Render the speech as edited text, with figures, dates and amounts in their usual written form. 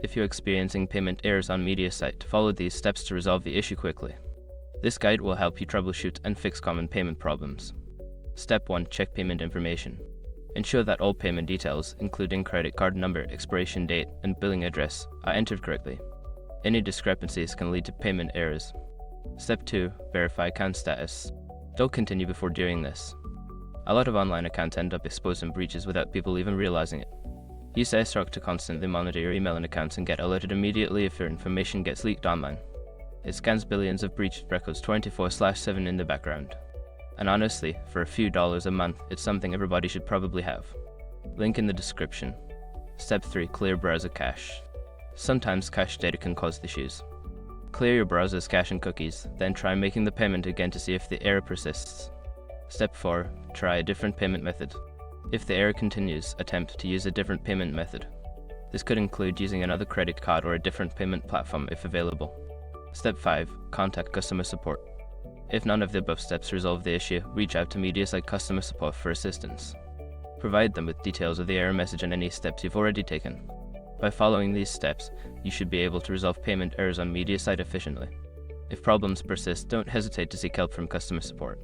If you're experiencing payment errors on Mediasite, follow these steps to resolve the issue quickly. This guide will help you troubleshoot and fix common payment problems. Step 1. Check payment information. Ensure that all payment details, including credit card number, expiration date, and billing address, are entered correctly. Any discrepancies can lead to payment errors. Step 2. Verify account status. Don't continue before doing this. A lot of online accounts end up exposed in breaches without people even realizing it. Use iStroke to constantly monitor your email and accounts and get alerted immediately if your information gets leaked online. It scans billions of breached records 24/7 in the background. And honestly, for a few dollars a month, it's something everybody should probably have. Link in the description. Step 3. Clear browser cache. Sometimes cache data can cause issues. Clear your browser's cache and cookies, then try making the payment again to see if the error persists. Step 4. Try a different payment method. If the error continues, attempt to use a different payment method. This could include using another credit card or a different payment platform if available. Step 5. Contact customer support. If none of the above steps resolve the issue, reach out to Mediasite customer support for assistance. Provide them with details of the error message and any steps you've already taken. By following these steps, you should be able to resolve payment errors on Mediasite efficiently. If problems persist, don't hesitate to seek help from customer support.